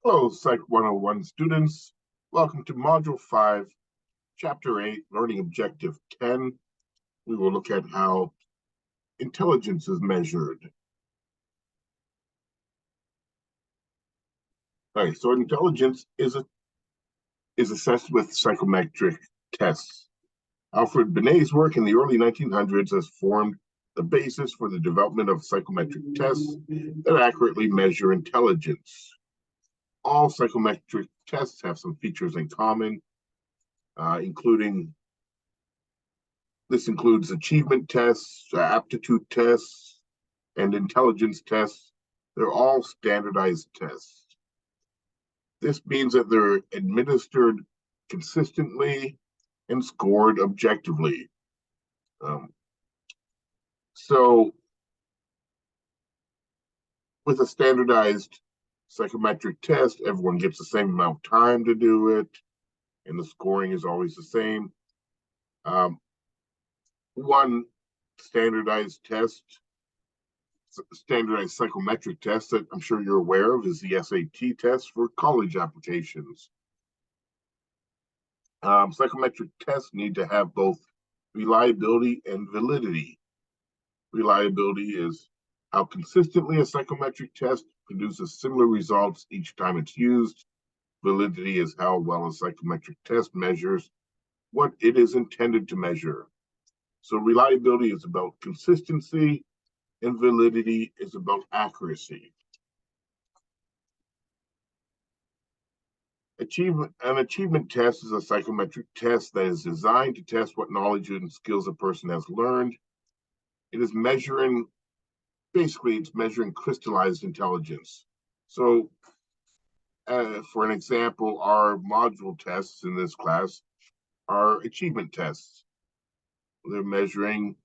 Hello, Psych 101 students. Welcome to Module 5, Chapter 8, Learning Objective 10. We will look at how intelligence is measured. All right, so intelligence is assessed with psychometric tests. Alfred Binet's work in the early 1900s has formed the basis for the development of psychometric tests that accurately measure intelligence. All psychometric tests have some features in common, including this includes achievement tests, aptitude tests, and intelligence tests. They're all standardized tests. This means that they're administered consistently and scored objectively. Um, so, with a standardized psychometric test, everyone gets the same amount of time to do it, and the scoring is always the same. One standardized test standardized psychometric test that I'm sure you're aware of is the SAT test for college applications. Psychometric tests need to have both reliability and validity. Reliability is how consistently a psychometric test produces similar results each time it's used. Validity is how well a psychometric test measures what it is intended to measure. So reliability is about consistency, and validity is about accuracy. An achievement test is a psychometric test that is designed to test what knowledge and skills a person has learned. It is it's measuring crystallized intelligence. So, for an example, our module tests in this class are achievement tests. They're measuring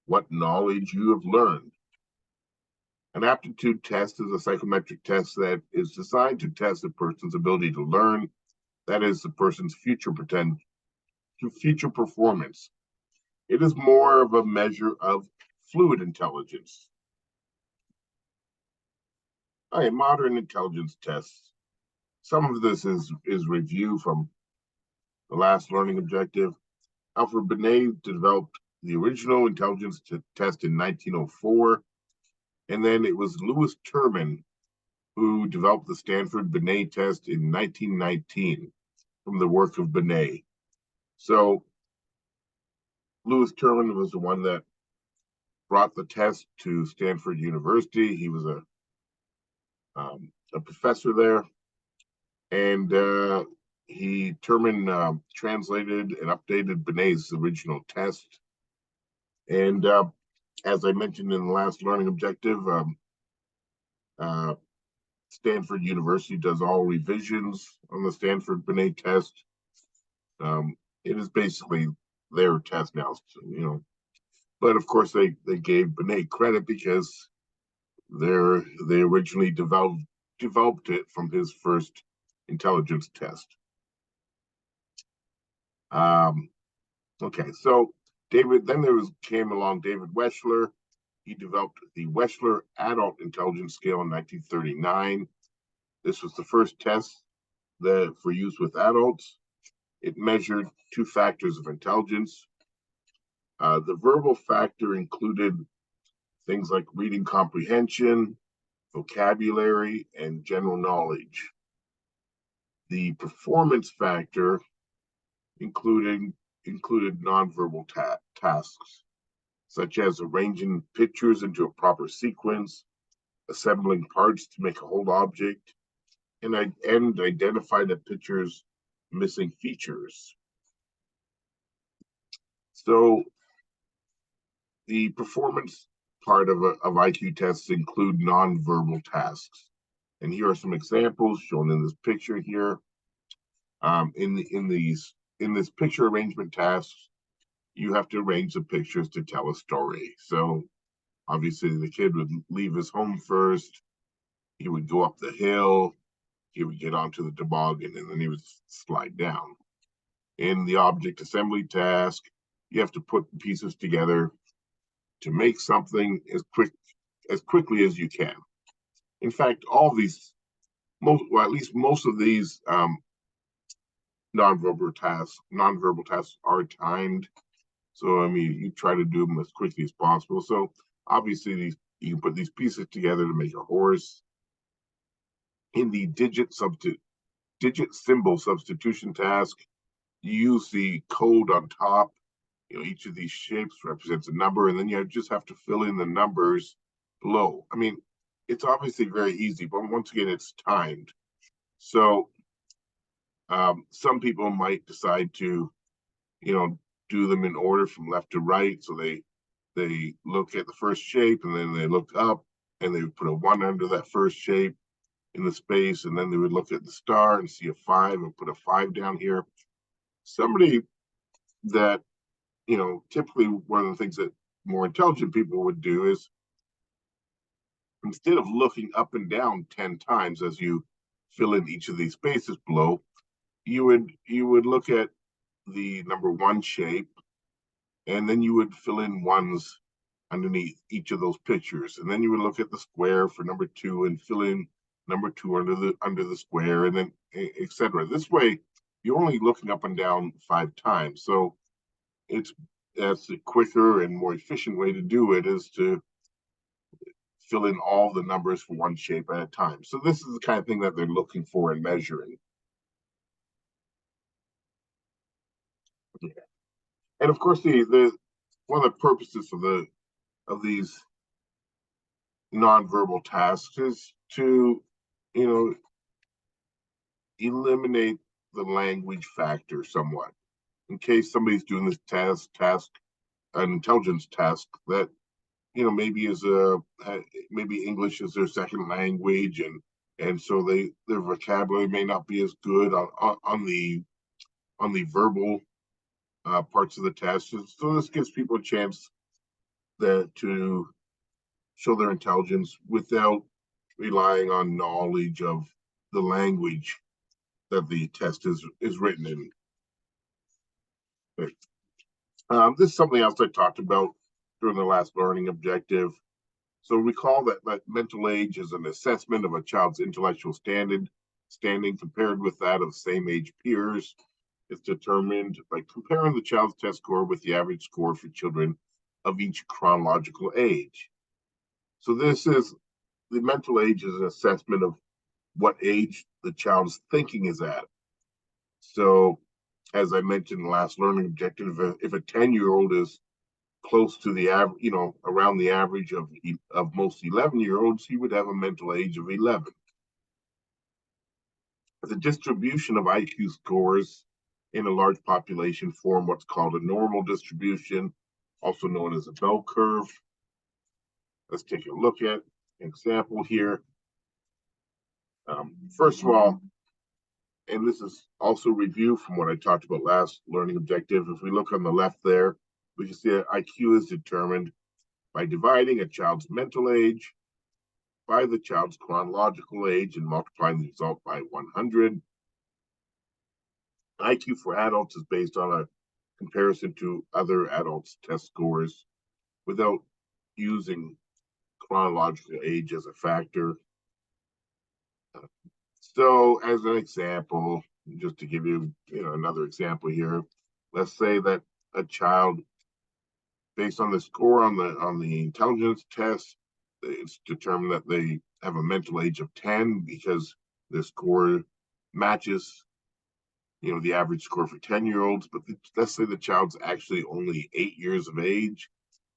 what knowledge you have learned. An aptitude test is a psychometric test that is designed to test a person's ability to learn, that is, the person's future performance. It is more of a measure of fluid intelligence. All right, modern intelligence tests. Some of this is review from the last learning objective. Alfred Binet developed the original intelligence test in 1904, and then it was Lewis Terman who developed the Stanford Binet test in 1919 from the work of Binet. So Lewis Terman was the one that brought the test to Stanford University. He was a professor there, and Terman translated and updated Binet's original test. And as I mentioned in the last learning objective, Stanford University does all revisions on the Stanford Binet test. It is basically their test now, But of course, they gave Binet credit because they originally developed it from his first intelligence test. Okay, so came along David Wechsler. He developed the Wechsler Adult Intelligence Scale in 1939. This was the first test for use with adults. It measured two factors of intelligence. The verbal factor included things like reading comprehension, vocabulary, and general knowledge. The performance factor included nonverbal tasks, such as arranging pictures into a proper sequence, assembling parts to make a whole object, and identify the picture's missing features. So the performance part of IQ tests include nonverbal tasks. And here are some examples shown in this picture here. In this picture arrangement task, you have to arrange the pictures to tell a story. So obviously the kid would leave his home first, he would go up the hill, he would get onto the toboggan, and then he would slide down. In the object assembly task, you have to put pieces together to make something as quickly as you can. In fact, all these at least most of these nonverbal tasks are timed. So I mean, you try to do them as quickly as possible. So obviously, you can put these pieces together to make a horse. In the digit symbol substitution task, you use the code on top. Each of these shapes represents a number, and then you just have to fill in the numbers below. I mean, it's obviously very easy, but once again, it's timed. So some people might decide to, do them in order from left to right. So they look at the first shape, and then they look up, and they would put a 1 under that first shape in the space, and then they would look at the star and see a 5 and put a 5 down here. Somebody that, typically one of the things that more intelligent people would do is, instead of looking up and down 10 times as you fill in each of these spaces below, you would look at the number 1 shape, and then you would fill in ones underneath each of those pictures, and then you would look at the square for number 2 and fill in number 2 under the square, and then etc. This way, you're only looking up and down 5 times. So that's a quicker and more efficient way to do it, is to fill in all the numbers for one shape at a time. So this is the kind of thing that they're looking for and measuring. Yeah. And of course, the one of the purposes of these nonverbal tasks is to, eliminate the language factor somewhat. In case somebody's doing this an intelligence task that, maybe maybe English is their second language, and so their vocabulary may not be as good on the verbal parts of the test. So this gives people a chance to show their intelligence without relying on knowledge of the language that the test is written in. This is something else I talked about during the last learning objective. So recall that mental age is an assessment of a child's intellectual standing compared with that of same age peers. It's determined by comparing the child's test score with the average score for children of each chronological age. So the mental age is an assessment of what age the child's thinking is at. So as I mentioned in the last learning objective, if a 10-year-old is close to the average, around the average of most 11-year-olds, he would have a mental age of 11. The distribution of IQ scores in a large population form what's called a normal distribution, also known as a bell curve. Let's take a look at an example here. First of all, and this is also review from what I talked about last learning objective. If we look on the left there, we can see that IQ is determined by dividing a child's mental age by the child's chronological age and multiplying the result by 100. IQ for adults is based on a comparison to other adults' test scores without using chronological age as a factor. So as an example, just to give you, another example here, let's say that a child, based on the score on the intelligence test, it's determined that they have a mental age of 10 because the score matches, the average score for 10-year-olds. But let's say the child's actually only 8 years of age.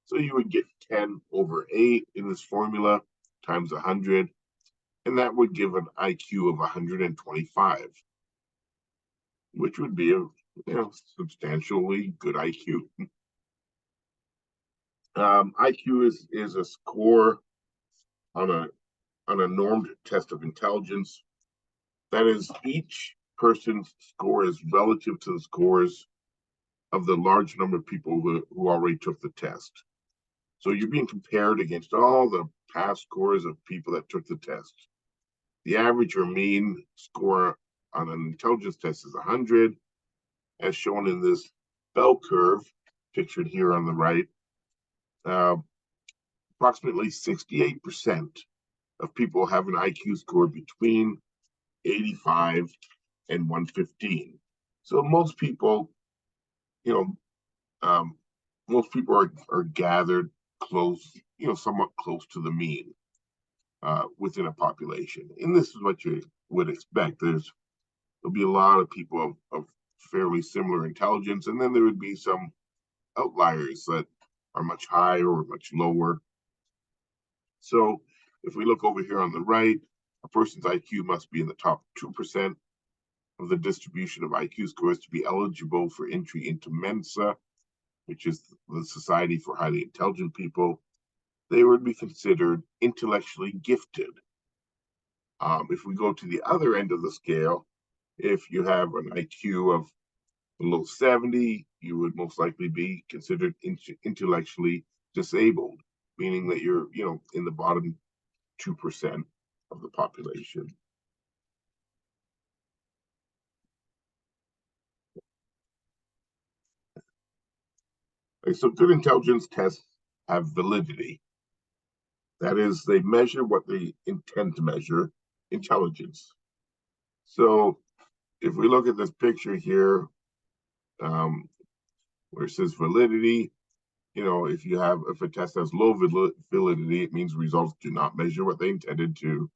So you would get 10 over 8 in this formula times 100, and that would give an IQ of 125, which would be a substantially good IQ. IQ is a score on a normed test of intelligence. That is, each person's score is relative to the scores of the large number of people who already took the test. So you're being compared against all the past scores of people that took the test. The average or mean score on an intelligence test is 100, as shown in this bell curve pictured here on the right. Approximately 68% of people have an IQ score between 85, and 115. So most people, you know, most people are gathered close, somewhat close to the mean within a population. And this is what you would expect. There'll be a lot of people of fairly similar intelligence, and then there would be some outliers that are much higher or much lower. So if we look over here on the right, a person's IQ must be in the top 2% of the distribution of IQ scores to be eligible for entry into Mensa, which is the Society for Highly Intelligent People. They would be considered intellectually gifted. If we go to the other end of the scale, if you have an IQ of below 70, you would most likely be considered intellectually disabled, meaning that you're, in the bottom 2% of the population. Okay, so good intelligence tests have validity. That is, they measure what they intend to measure, intelligence. So if we look at this picture here, where it says validity, if a test has low validity, it means results do not measure what they intended to.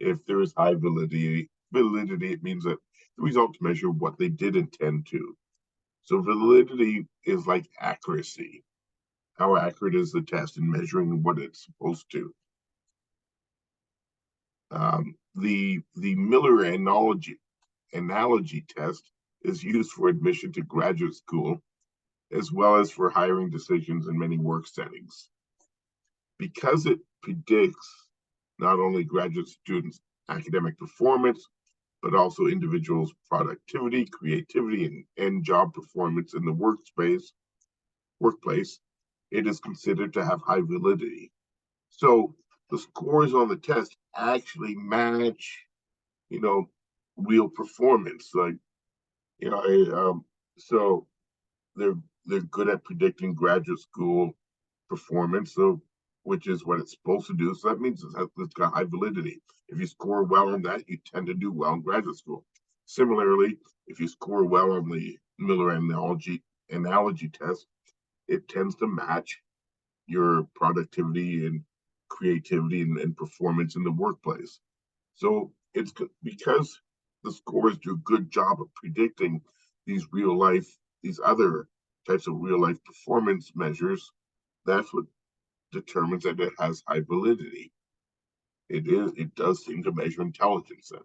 If there is high validity, it means that the results measure what they did intend to. So validity is like accuracy. How accurate is the test in measuring what it's supposed to? The Miller analogy test is used for admission to graduate school, as well as for hiring decisions in many work settings. Because it predicts not only graduate students' academic performance, but also individuals' productivity, creativity, and job performance in the workplace, it is considered to have high validity. So the scores on the test actually match, real performance. So they're good at predicting graduate school performance, which is what it's supposed to do. So that means it's got high validity. If you score well on that, you tend to do well in graduate school. Similarly, if you score well on the Miller analogy test, it tends to match your productivity and creativity and performance in the workplace. So it's because the scores do a good job of predicting these other types of real life performance measures. That's what determines that it has high validity. It does seem to measure intelligence then.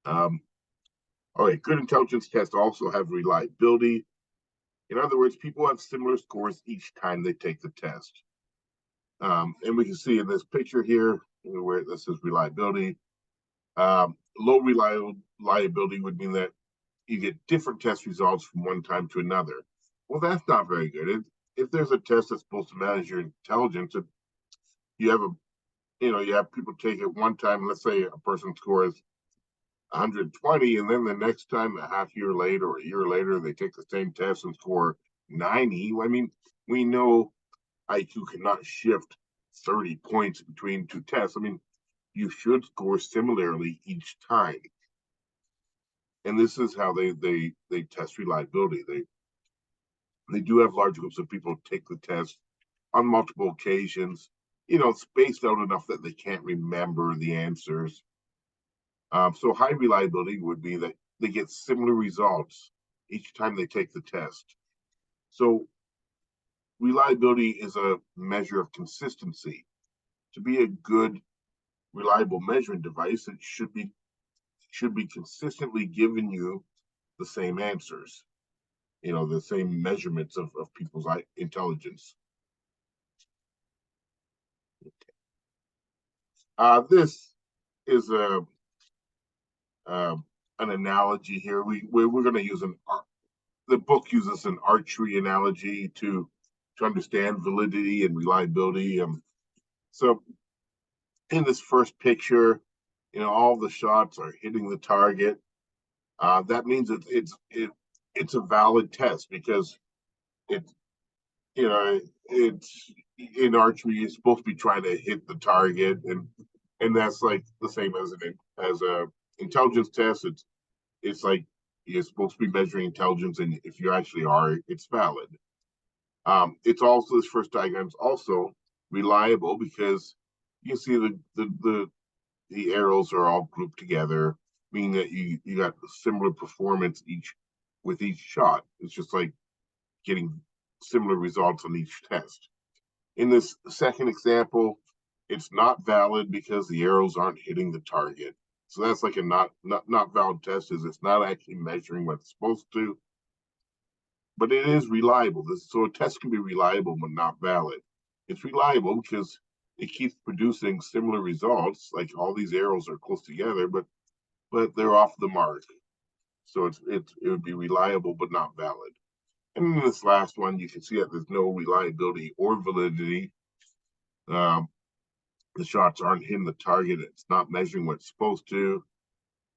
All right, good intelligence tests also have reliability. In other words, people have similar scores each time they take the test. And we can see in this picture here, where this is reliability. Low reliability would mean that you get different test results from one time to another. Well, that's not very good. If there's a test that's supposed to manage your intelligence, you have people take it one time. Let's say a person scores 120, and then the next time, a half year later or a year later, they take the same test and score 90. I mean, we know IQ cannot shift 30 points between two tests. I mean, you should score similarly each time. And this is how they test reliability. They do have large groups of people take the test on multiple occasions, spaced out enough that they can't remember the answers. So high reliability would be that they get similar results each time they take the test. So reliability is a measure of consistency. To be a good, reliable measuring device, it should be consistently giving you the same answers, the same measurements of people's intelligence. This is an analogy here. We're going to use the book uses an archery analogy to understand validity and reliability. So in this first picture, all the shots are hitting the target. That means it's a valid test because it's in archery, you're supposed to be trying to hit the target, and And that's like the same as a intelligence test. It's like you're supposed to be measuring intelligence, and if you actually are, it's valid. It's also this first diagram is also reliable because you see the arrows are all grouped together, meaning that you got similar performance each shot. It's just like getting similar results on each test. In this second example, it's not valid because the arrows aren't hitting the target. So that's like a not valid test, is it's not actually measuring what it's supposed to, but it is reliable. So a test can be reliable but not valid. It's reliable because it keeps producing similar results, like all these arrows are close together, but they're off the mark. So it would be reliable but not valid. And in this last one, you can see that there's no reliability or validity. Um, the shots aren't hitting the target. It's not measuring what it's supposed to,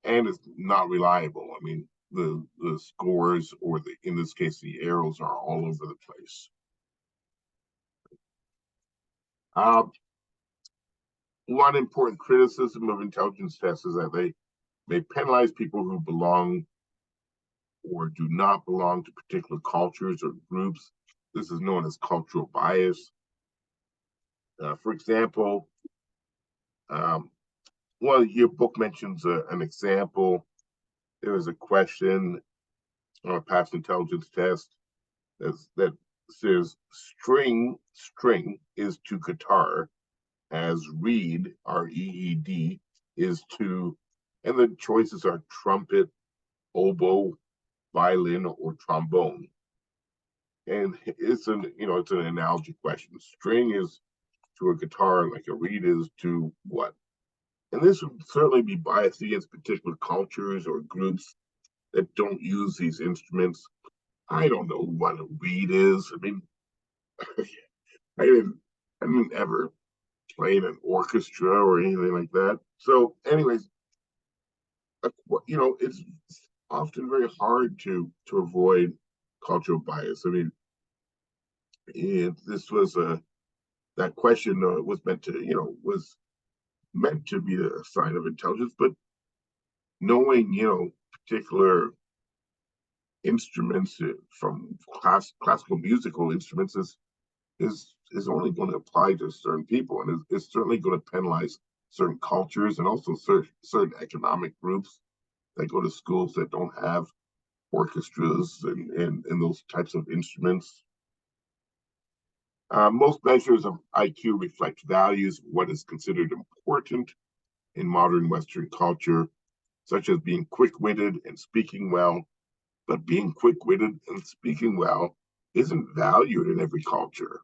and it's not reliable. I mean, the scores, or in this case the arrows, are all over the place. One important criticism of intelligence tests is that they penalize people who belong or do not belong to particular cultures or groups. This is known as cultural bias. For example, um, well, your book mentions an example. There was a question on a past intelligence test that says string is to guitar as reed, REED, is to, and the choices are trumpet, oboe, violin, or trombone. And it's an analogy question. String is to a guitar like a reed is to what? And this would certainly be biased against particular cultures or groups that don't use these instruments. I don't know what a reed is. I mean, I didn't, I didn't ever play in an orchestra or anything like that. So, anyways, it's often very hard to avoid cultural bias. I mean, this was that question was meant to be a sign of intelligence, but knowing particular instruments from classical musical instruments is only going to apply to certain people, and it's certainly going to penalize certain cultures and also certain economic groups that go to schools that don't have orchestras and those types of instruments. Most measures of IQ reflect values of what is considered important in modern Western culture, such as being quick-witted and speaking well. But being quick-witted and speaking well isn't valued in every culture.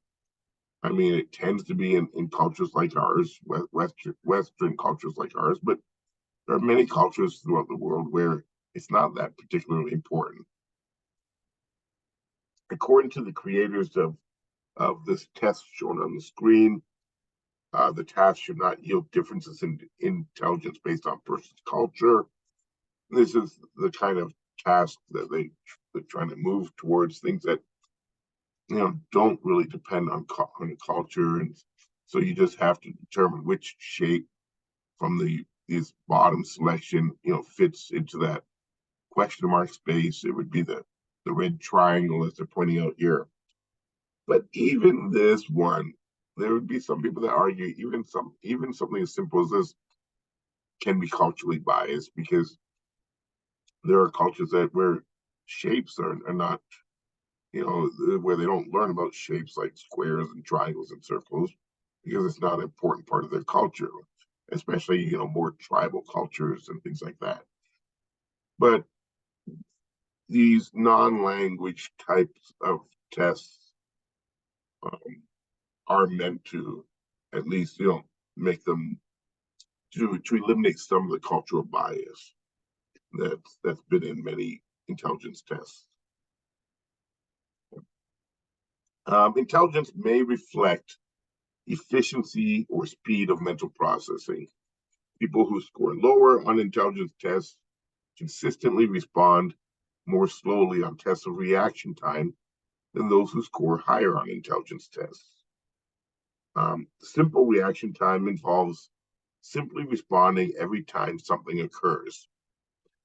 I mean, it tends to be in cultures like ours, Western cultures like ours, but there are many cultures throughout the world where it's not that particularly important. According to the creators of this test shown on the screen, the task should not yield differences in intelligence based on person's culture. This is the kind of task that they're trying to move towards, things that don't really depend on culture, and so you just have to determine which shape from this bottom selection fits into that question mark space. It would be the red triangle as they're pointing out here. But even this one, there would be some people that argue even something as simple as this can be culturally biased, because there are cultures where shapes are not, where they don't learn about shapes like squares and triangles and circles because it's not an important part of their culture, especially more tribal cultures and things like that. But these non-language types of tests are meant to at least make them to eliminate some of the cultural bias that's been in many intelligence tests. Intelligence may reflect efficiency or speed of mental processing. People who score lower on intelligence tests consistently respond more slowly on tests of reaction time than those who score higher on intelligence tests. Simple reaction time involves simply responding every time something occurs.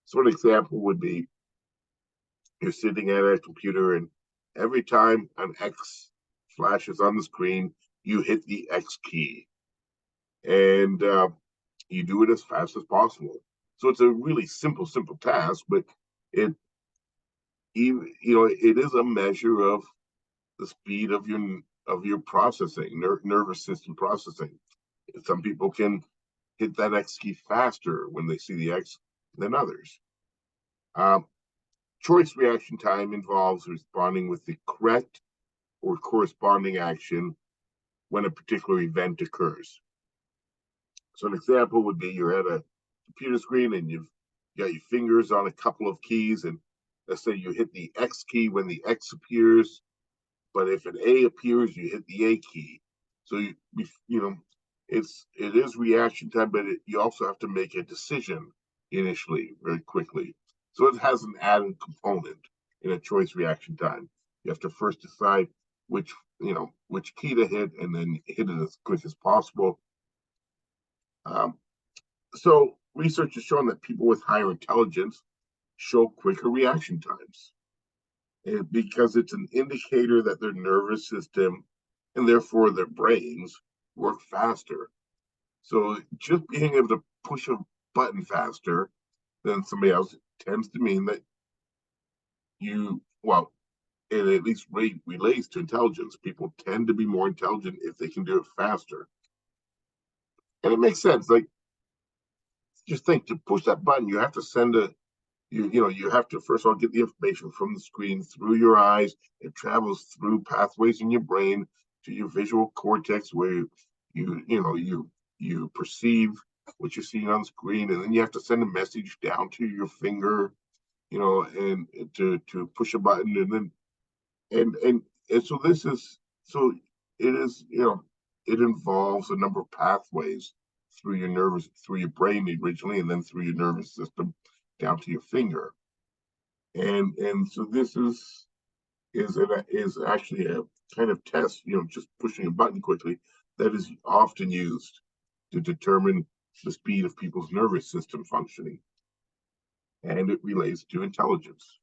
So an example would be you're sitting at a computer and every time an X flashes on the screen, you hit the X key and you do it as fast as possible. So it's a really simple task, but it it is a measure of the speed of your processing, nervous system processing. Some people can hit that X key faster when they see the X than others. Choice reaction time involves responding with the correct or corresponding action when a particular event occurs. So an example would be you're at a computer screen and you've got your fingers on a couple of keys, and let's say you hit the X key when the X appears, but if an A appears, you hit the A key. So it is reaction time, but you also have to make a decision initially very quickly. So it has an added component in a choice reaction time. You have to first decide which key to hit, and then hit it as quick as possible. So research has shown that people with higher intelligence show quicker reaction times, because it's an indicator that their nervous system and therefore their brains work faster. So just being able to push a button faster than somebody else tends to mean that it at least relates to intelligence. People tend to be more intelligent if they can do it faster. And it makes sense. Like, just think, to push that button, you have to send you have to first of all get the information from the screen through your eyes. It travels through pathways in your brain to your visual cortex, where you perceive what you're seeing on the screen, and then you have to send a message down to your finger, and to push a button, and then and so it is, it involves a number of pathways through your brain originally, and then through your nervous system down to your finger. And so this is actually a kind of test, just pushing a button quickly, that is often used to determine the speed of people's nervous system functioning, and it relates to intelligence.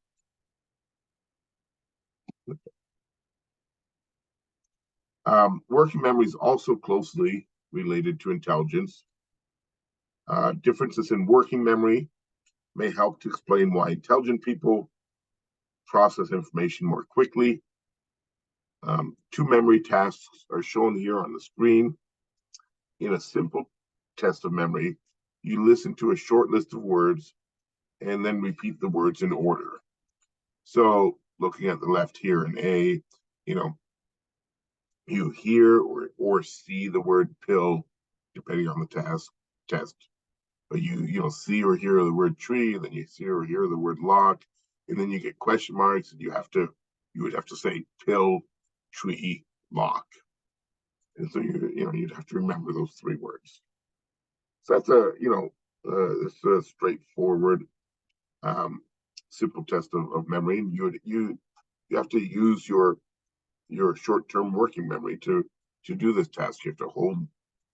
Working memory is also closely related to intelligence. Differences in working memory may help to explain why intelligent people process information more quickly. Two memory tasks are shown here on the screen. In a simple test of memory, you listen to a short list of words and then repeat the words in order. So looking at the left here in A, you hear or see the word pill, depending on the test. But you see or hear the word tree, and then you see or hear the word lock, and then you get question marks, and you would have to say pill, tree, lock. And so you'd have to remember those three words. So that's it's a straightforward, simple test of memory. And you have to use your short-term working memory to do this task. You have to hold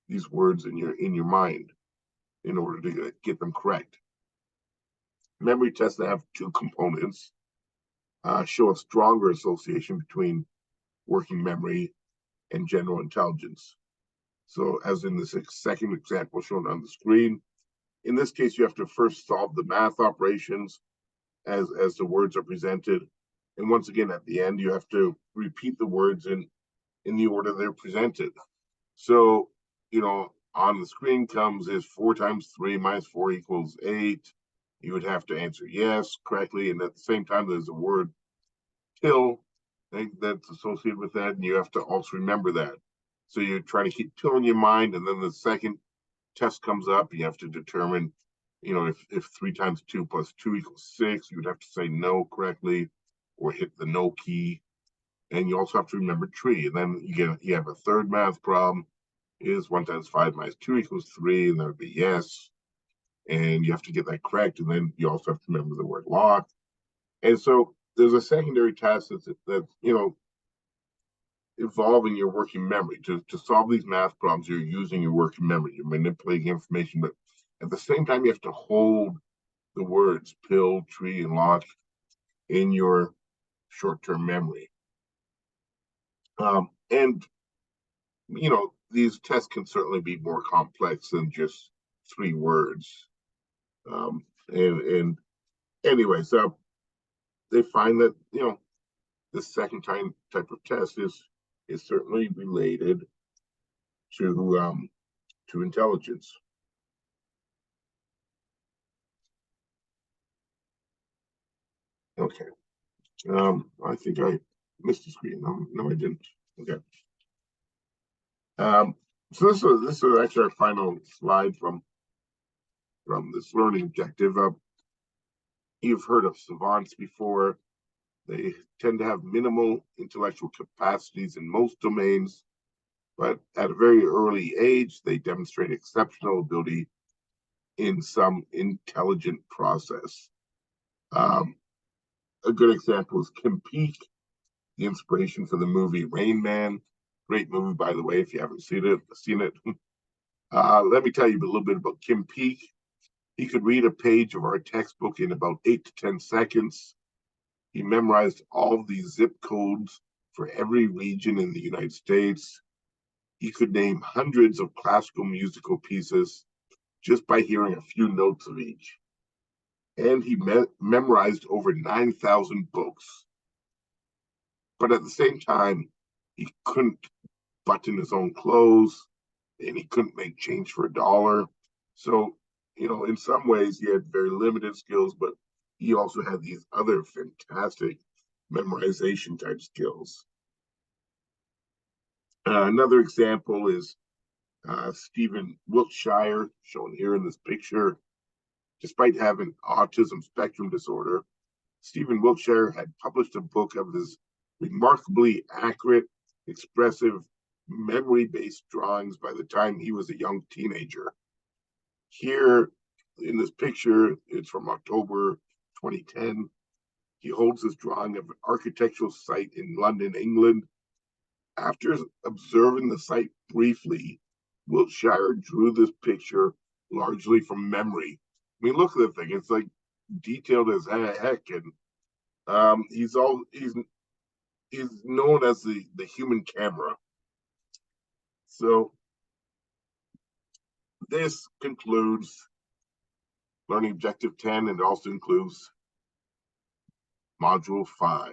these words in your mind in order to get them correct. Memory tests that have two components show a stronger association between working memory and general intelligence. So, as in this second example shown on the screen, in this case, you have to first solve the math operations as the words are presented. And once again, at the end, you have to repeat the words in the order they're presented. So, on the screen comes is 4 times 3 minus 4 equals 8. You would have to answer yes correctly. And at the same time, there's a word pill that's associated with that. And you have to also remember that. So you're trying to keep pill in your mind. And then the second test comes up, you have to determine, if 3 times 2 plus 2 equals 6, you would have to say no correctly or hit the no key. And you also have to remember tree. And then you have a third math problem, is 1 times 5 minus 2 equals 3, and that would be yes. And you have to get that correct. And then you also have to remember the word lock. And so there's a secondary test that evolving your working memory. To solve these math problems, you're using your working memory. You're manipulating information, but at the same time, you have to hold the words pill, tree, and lock in your short-term memory. And these tests can certainly be more complex than just 3 words. And anyway, so they find that the second type of test is certainly related to intelligence. Okay. I think I missed the screen. No, I didn't. Okay. So this is actually our final slide from this learning objective. You've heard of savants before. They tend to have minimal intellectual capacities in most domains, but at a very early age, they demonstrate exceptional ability in some intelligent process. A good example is Kim Peek, the inspiration for the movie Rain Man. Great movie, by the way, if you haven't seen it. Let me tell you a little bit about Kim Peek. He could read a page of our textbook in about 8 to 10 seconds. He memorized all the zip codes for every region in the United States. He could name hundreds of classical musical pieces just by hearing a few notes of each. And he memorized over 9,000 books. But at the same time, he couldn't button his own clothes, and he couldn't make change for $1. So, in some ways, he had very limited skills, but he also had these other fantastic memorization type skills. Another example is Stephen Wiltshire, shown here in this picture. Despite having autism spectrum disorder, Stephen Wiltshire had published a book of his remarkably accurate, expressive, memory-based drawings by the time he was a young teenager. Here in this picture, it's from October 2010. He holds this drawing of an architectural site in London, England. After observing the site briefly, Wiltshire drew this picture largely from memory. I mean, look at the thing; it's like detailed as heck, and he's known as the human camera. So this concludes learning objective 10, and it also includes module 5.